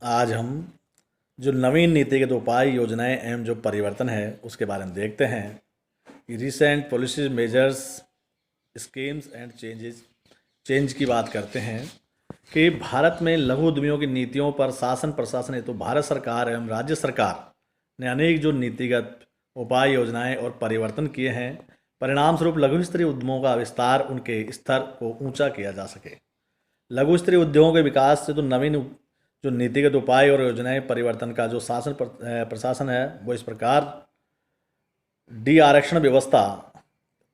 आज हम जो नवीन नीतिगत उपाय योजनाएं एवं जो परिवर्तन है उसके बारे में देखते हैं कि recent policy measures schemes and change की बात करते हैं कि भारत में लघु उद्यमियों की नीतियों पर शासन प्रशासन हेतु भारत सरकार एवं राज्य सरकार ने अनेक जो नीतिगत उपाय योजनाएं और परिवर्तन किए हैं। परिणाम स्वरूप लघु स्तरीय उद्यमों का विस्तार उनके स्तर को ऊंचा किया जा सके। लघु स्तरीय उद्योगों के विकास से तो नवीन जो नीतिगत उपाय और योजनाएं परिवर्तन का जो प्रशासन है वो इस प्रकार डी आरक्षण व्यवस्था।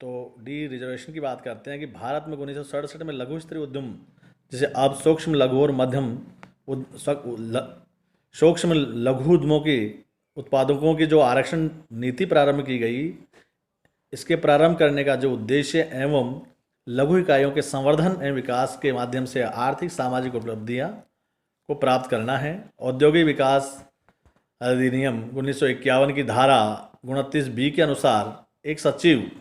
तो डी रिजर्वेशन की बात करते हैं कि भारत में 1967 में लघु स्तरीय उद्यम जिसे अब सूक्ष्म लघु और मध्यम सूक्ष्म लघु उद्यमों की उत्पादकों की जो आरक्षण नीति प्रारंभ की गई। इसके प्रारंभ करने का जो उद्देश्य एवं लघु इकाइयों के संवर्धन एवं विकास के माध्यम से आर्थिक सामाजिक उपलब्धियां को प्राप्त करना है। औद्योगिक विकास अधिनियम 1951 की धारा 29B के अनुसार एक सचिव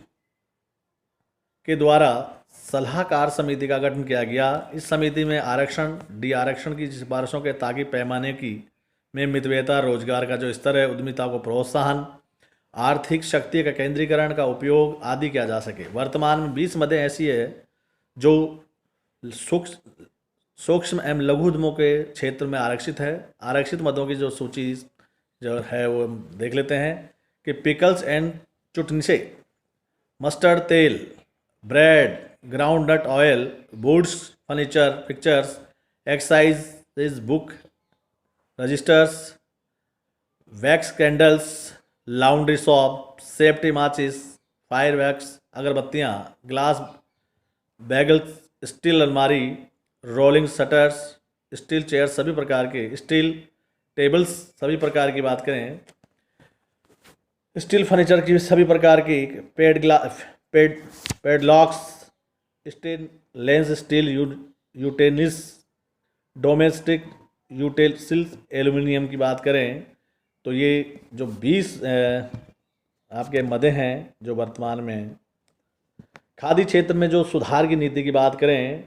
के द्वारा सलाहकार समिति का गठन किया गया। इस समिति में आरक्षण डी आरक्षण की सिफारिशों के ताकि पैमाने की में मितव्ययता, रोजगार का जो स्तर है, उद्यमिता को प्रोत्साहन, आर्थिक शक्ति का केंद्रीकरण का उपयोग आदि किया जा सके। वर्तमान में 20 मदें ऐसी है जो सूक्ष्म एवं लघु उद्यमों के क्षेत्र में आरक्षित है। आरक्षित मदों की जो सूची जो है वो देख लेते हैं कि पिकल्स एंड चुटनीसे, मस्टर्ड तेल, bread, ground nut oil, woods, furniture, pictures, exercise book, registers, wax candles, laundry shop, safety माचिस, फायर वैक्स, अगरबत्तियाँ, ग्लास बैगल्स, स्टील अलमारी, रोलिंग शटर्स, स्टील चेयर्स सभी प्रकार के, स्टील टेबल्स सभी प्रकार की बात करें, स्टील फर्नीचर की सभी प्रकार की, padlocks, steel lens, steel utensils, domestic utensils, aluminium की बात करें तो ये जो 20 आपके मदें हैं जो वर्तमान में। खादी क्षेत्र में जो सुधार की नीति की बात करें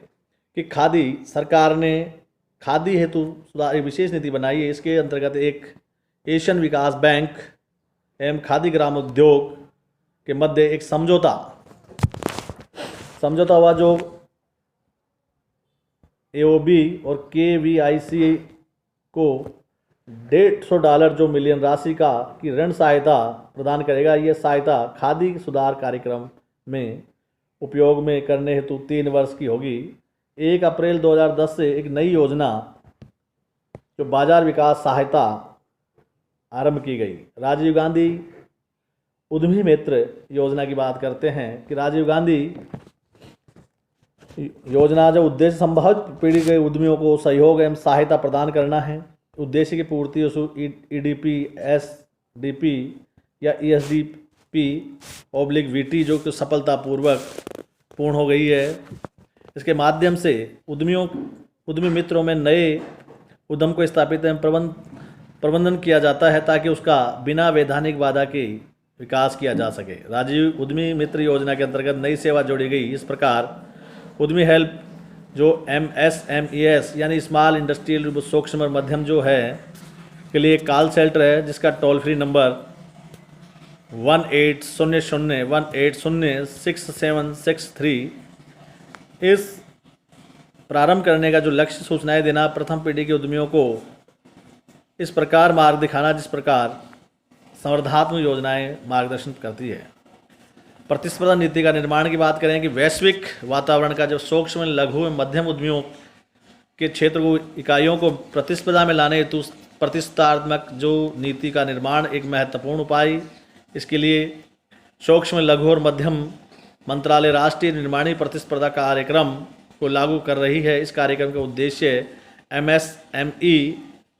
कि खादी सरकार ने खादी हेतु सुधार एक विशेष नीति बनाई है। इसके अंतर्गत एक एशियन विकास बैंक एवं खादी ग्राम उद्योग के मध्य एक समझौता हुआ जो AOB और KVIC को $150 जो मिलियन राशि की ऋण सहायता प्रदान करेगा। यह सहायता खादी सुधार कार्यक्रम में उपयोग में करने हेतु 3 वर्ष की होगी। 1 अप्रैल 2010 से एक नई योजना जो बाजार विकास सहायता आरंभ की गई। राजीव गांधी उद्यमी मित्र योजना की बात करते हैं कि राजीव गांधी योजना जो उद्देश्य संभावित पीढ़ी के उद्यमियों को सहयोग एवं सहायता प्रदान करना है। उद्देश्य की पूर्ति EDP, SDP या ESDP/VT जो कि सफलतापूर्वक पूर्ण हो गई है। इसके माध्यम से उद्यमी मित्रों में नए उद्यम को स्थापित एवं प्रबंधन किया जाता है ताकि उसका बिना वैधानिक बाधा के विकास किया जा सके। राजीव उद्यमी मित्र योजना के अंतर्गत नई सेवा जोड़ी गई। इस प्रकार उद्यमी हेल्प जो MSMES यानी स्मॉल इंडस्ट्रियल सूक्ष्म और मध्यम जो है के लिए कॉल सेंटर है जिसका टोल फ्री नंबर 1800-180-6763। इस प्रारंभ करने का जो लक्ष्य सूचनाएं देना, प्रथम पीढ़ी के उद्यमियों को इस प्रकार मार्ग दिखाना जिस प्रकार संवर्धनात्मक योजनाएं मार्गदर्शन करती है। प्रतिस्पर्धा नीति का निर्माण की बात करें कि वैश्विक वातावरण का जो सूक्ष्म लघु एवं मध्यम उद्यमियों के क्षेत्र को इकाइयों को प्रतिस्पर्धा में लाने हेतु प्रतिस्पर्धात्मक जो नीति का निर्माण एक महत्वपूर्ण उपाय। इसके लिए सूक्ष्म लघु और मध्यम मंत्रालय राष्ट्रीय निर्माणी प्रतिस्पर्धा कार्यक्रम को लागू कर रही है। इस कार्यक्रम का उद्देश्य MSME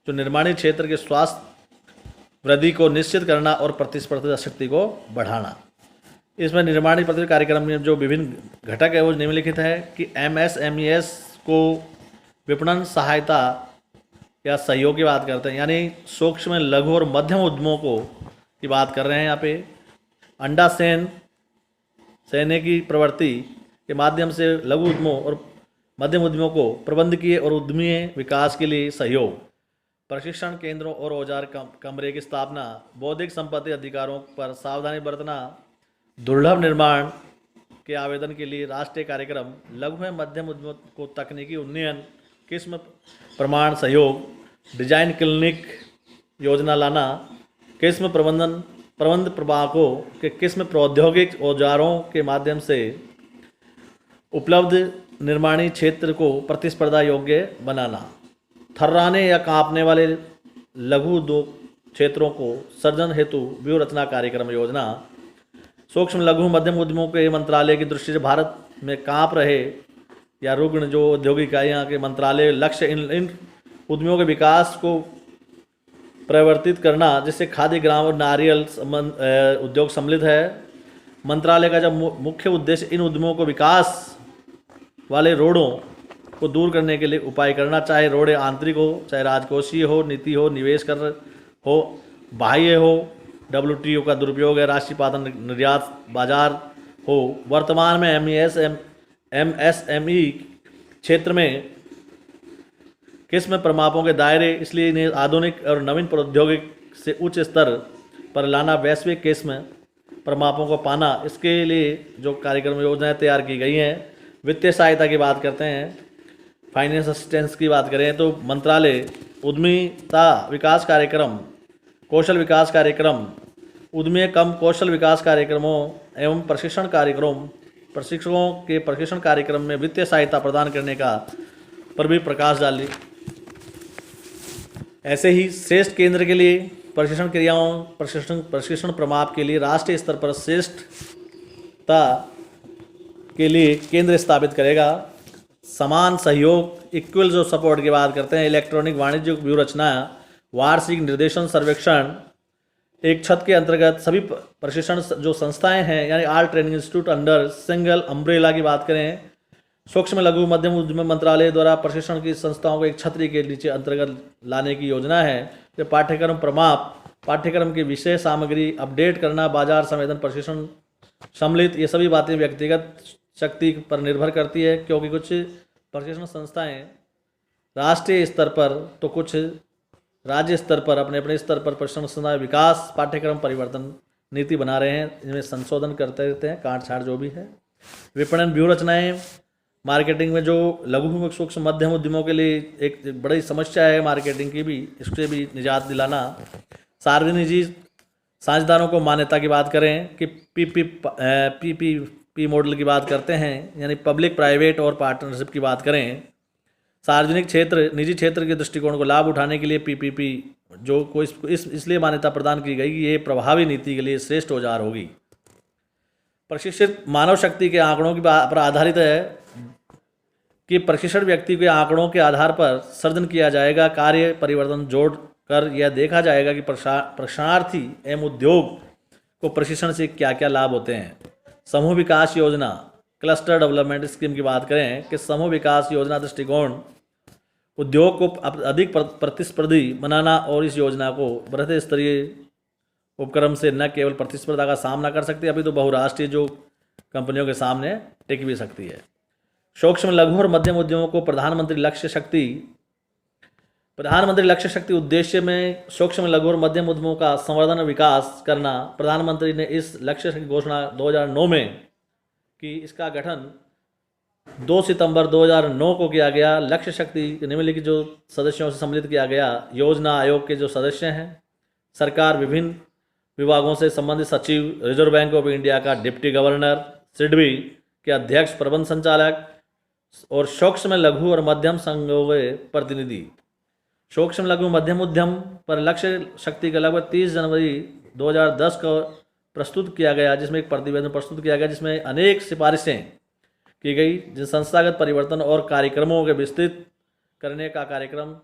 जो निर्माणी क्षेत्र के स्वास्थ्य वृद्धि को निश्चित करना और प्रतिस्पर्धा शक्ति को बढ़ाना। इसमें निर्माणी प्रतिस्पर्धा कार्यक्रम में जो विभिन्न घटक है वो निम्नलिखित है कि MSMES को विपणन सहायता या सहयोग की बात करते हैं, यानी सूक्ष्म लघु और मध्यम उद्यमों को की बात कर रहे हैं। यहाँ पे अंडा सेने की प्रवृत्ति के माध्यम से लघु उद्यमों और मध्यम उद्यमों को प्रबंधकीय और उद्यमीय विकास के लिए सहयोग। प्रशिक्षण केंद्रों और औजार कमरे की स्थापना, बौद्धिक संपत्ति अधिकारों पर सावधानी बरतना, दुर्लभ निर्माण के आवेदन के लिए राष्ट्रीय कार्यक्रम, लघु एवं मध्यम उद्यमों को तकनीकी उन्नयन, किस्म प्रमाण सहयोग, डिजाइन क्लिनिक योजना लाना, किस्म प्रबंध प्रवाहकों के किस्म प्रौद्योगिक औजारों के माध्यम से उपलब्ध निर्माणी क्षेत्र को प्रतिस्पर्धा योग्य बनाना, थर्राने या कांपने वाले लघु उद्योग क्षेत्रों को सर्जन हेतु व्यूह रचना कार्यक्रम योजना, सूक्ष्म लघु मध्यम उद्यमों के मंत्रालय की दृष्टि से भारत में कांप रहे या रुग्ण जो औद्योगिक इकाइयाँ के मंत्रालय लक्ष्य इन उद्यमों के विकास को परिवर्तित करना, जिससे खाद्य ग्राम और नारियल उद्योग सम्मिलित है। मंत्रालय का जब मुख्य उद्देश्य इन उद्यमों को विकास वाले रोड़ों को दूर करने के लिए उपाय करना, चाहे रोड़े आंतरिक हो, चाहे राजकोषीय हो, नीति हो, निवेश कर हो, बाह्य हो, WTO का दुरुपयोग है, राष्ट्रीय उत्पादन निर्यात बाजार हो। वर्तमान में MSME क्षेत्र में किस्म प्रमापों के दायरे, इसलिए इन्हें आधुनिक और नवीन प्रौद्योगिक से उच्च स्तर पर लाना, वैश्विक किस्म प्रमापों को पाना, इसके लिए जो कार्यक्रम योजनाएं तैयार की गई हैं। वित्तीय सहायता की बात करते हैं, फाइनेंस असिस्टेंस की बात करें तो मंत्रालय उद्यमिता विकास कार्यक्रम, कौशल विकास कार्यक्रम, उद्यमी कम कौशल विकास कार्यक्रमों एवं प्रशिक्षण कार्यक्रम, प्रशिक्षकों के प्रशिक्षण कार्यक्रम में वित्तीय सहायता प्रदान करने का पर भी प्रकाश डाली। ऐसे ही श्रेष्ठ केंद्र के लिए प्रशिक्षण क्रियाओं, प्रशिक्षण प्रमाप के लिए राष्ट्रीय स्तर पर श्रेष्ठता के लिए केंद्र स्थापित करेगा। समान सहयोग, इक्वल जो सपोर्ट की बात करते हैं, इलेक्ट्रॉनिक वाणिज्य व्यूह रचना, वार्षिक निर्देशन सर्वेक्षण, एक छत के अंतर्गत सभी प्रशिक्षण जो संस्थाएं हैं, यानी all training institute under single umbrella की बात करें, सूक्ष्म लघु मध्यम उद्यम मंत्रालय द्वारा प्रशिक्षण की संस्थाओं को एक छतरी के नीचे अंतर्गत लाने की योजना है। कि पाठ्यक्रम प्रमाप, पाठ्यक्रम की विषय सामग्री अपडेट करना, बाजार संवेदन प्रशिक्षण सम्मिलित, ये सभी बातें व्यक्तिगत शक्ति पर निर्भर करती है, क्योंकि कुछ प्रशिक्षण संस्थाएं राष्ट्रीय स्तर पर तो कुछ राज्य स्तर पर अपने अपने स्तर पर प्रशिक्षण संस्थाएं विकास पाठ्यक्रम परिवर्तन नीति बना रहे हैं, इनमें संशोधन करते रहते हैं, काट छाट जो भी है। विपणन व्यूह रचनाएं, मार्केटिंग में जो लघु सूक्ष्म मध्यम उद्यमों के लिए एक बड़ी समस्या है मार्केटिंग की भी, इससे भी निजात दिलाना। सार्वजनिक निजी साझेदारों को मान्यता की बात करें कि PPP मॉडल की बात करते हैं, यानी पब्लिक प्राइवेट और पार्टनरशिप की बात करें। सार्वजनिक क्षेत्र निजी क्षेत्र के दृष्टिकोण को लाभ उठाने के लिए PPP जो को इसलिए मान्यता प्रदान की गई कि ये प्रभावी नीति के लिए श्रेष्ठ औजार होगी। प्रशिक्षित मानव शक्ति के आंकड़ों की पर आधारित है कि प्रशिक्षण व्यक्ति के आंकड़ों के आधार पर सर्जन किया जाएगा। कार्य परिवर्तन जोड़ कर यह देखा जाएगा कि प्रशिक्षणार्थी एवं उद्योग को प्रशिक्षण से क्या क्या लाभ होते हैं। समूह विकास योजना, क्लस्टर डेवलपमेंट स्कीम की बात करें कि समूह विकास योजना दृष्टिकोण उद्योग को अधिक प्रतिस्पर्धी बनाना और इस योजना को बृहद स्तरीय उपक्रम से न केवल प्रतिस्पर्धा का सामना कर सकती है, अभी तो बहुराष्ट्रीय जो कंपनियों के सामने टिक भी सकती है। सूक्ष्म लघु और मध्यम उद्यमों को प्रधानमंत्री लक्ष्य शक्ति उद्देश्य में सूक्ष्म लघु और मध्यम उद्यमों का संवर्धन और विकास करना। प्रधानमंत्री ने इस लक्ष्य की घोषणा 2009 में की। इसका गठन 2 सितंबर 2009 को किया गया। लक्ष्य शक्ति निम्नलिखित जो सदस्यों से सम्मिलित किया गया। योजना आयोग के जो सदस्य हैं, सरकार विभिन्न विभागों से संबंधित सचिव, रिजर्व बैंक ऑफ इंडिया का डिप्टी गवर्नर, सिडबी के अध्यक्ष, प्रबंध संचालक और सूक्ष्म लघु और मध्यम संघों के प्रतिनिधि। सूक्ष्म लघु मध्यम उद्यम पर लक्ष्य शक्ति का लगभग 30 जनवरी 2010 को प्रस्तुत किया गया, जिसमें एक प्रतिवेदन प्रस्तुत किया गया जिसमें अनेक सिफारिशें की गई, जिन संस्थागत परिवर्तन और कार्यक्रमों के विस्तृत करने का कार्यक्रम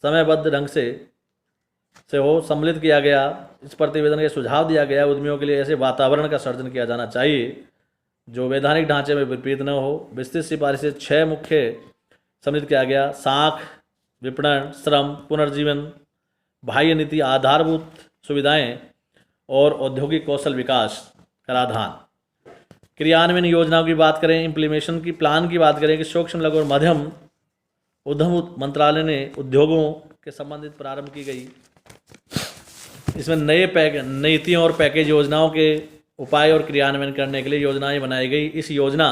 समयबद्ध ढंग से हो सम्मिलित किया गया। इस प्रतिवेदन के सुझाव दिया गया उद्यमियों के लिए ऐसे वातावरण का सर्जन किया जाना चाहिए जो वैधानिक ढांचे में विपरीत न हो। विस्तृत सिफारिशें 6 मुख्य सम्मिलित किया गया। साख, विपणन, श्रम, पुनर्जीवन, बाह्य नीति, आधारभूत सुविधाएं और औद्योगिक कौशल विकास कराधान। क्रियान्वयन योजनाओं की बात करें, इम्प्लीमेशन की प्लान की बात करें कि सूक्ष्म लघु और मध्यम उद्यम मंत्रालय ने उद्योगों के संबंधित प्रारंभ की गई। इसमें नए नीतियों और पैकेज योजनाओं के उपाय और क्रियान्वयन करने के लिए योजनाएं बनाई गई। इस योजना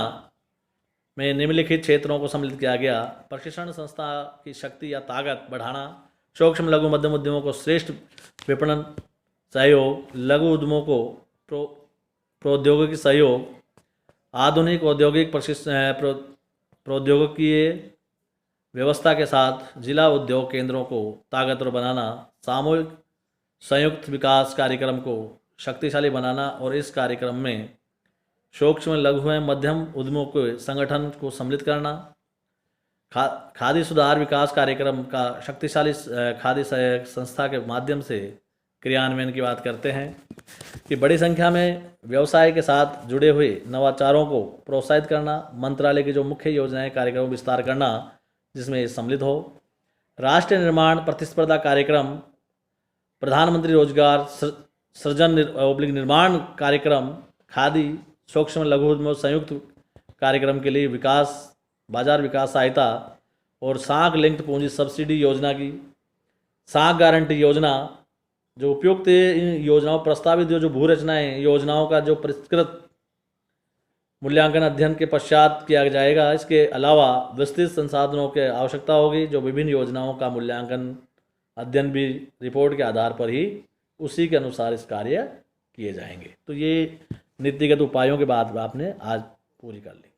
में निम्नलिखित क्षेत्रों को सम्मिलित किया गया: प्रशिक्षण संस्था की शक्ति या ताकत बढ़ाना, सूक्ष्म लघु मध्यम उद्यमों को श्रेष्ठ विपणन सहयोग, लघु उद्यमों को प्रौद्योगिकी सहयोग, आधुनिक औद्योगिक प्रौद्योगिकीय व्यवस्था के साथ जिला उद्योग केंद्रों को ताकतवर बनाना, सामूहिक संयुक्त विकास कार्यक्रम को शक्तिशाली बनाना और इस कार्यक्रम में सूक्ष्म लघु एवं मध्यम उद्यमों के संगठन को सम्मिलित करना, खादी सुधार विकास कार्यक्रम का शक्तिशाली खादी संस्था के माध्यम से क्रियान्वयन की बात करते हैं कि बड़ी संख्या में व्यवसाय के साथ जुड़े हुए नवाचारों को प्रोत्साहित करना, मंत्रालय की जो मुख्य योजनाएं कार्यक्रम विस्तार करना जिसमें ये सम्मिलित हो, राष्ट्रीय निर्माण प्रतिस्पर्धा कार्यक्रम, प्रधानमंत्री रोजगार सृजन निर्माण कार्यक्रम, खादी सूक्ष्म लघु उद्यम संयुक्त कार्यक्रम के लिए विकास बाजार विकास सहायता और साख लिंक्ड पूंजी सब्सिडी योजना की साख गारंटी योजना, जो उपयुक्त इन योजनाओं प्रस्तावित जो भू रचनाएँ योजनाओं का जो परिष्कृत मूल्यांकन अध्ययन के पश्चात किया जाएगा। इसके अलावा विस्तृत संसाधनों की आवश्यकता होगी, जो विभिन्न योजनाओं का मूल्यांकन अध्ययन भी रिपोर्ट के आधार पर ही उसी के अनुसार इस कार्य किए जाएंगे। तो ये नीतिगत उपायों के बाद आपने आज पूरी कर ली।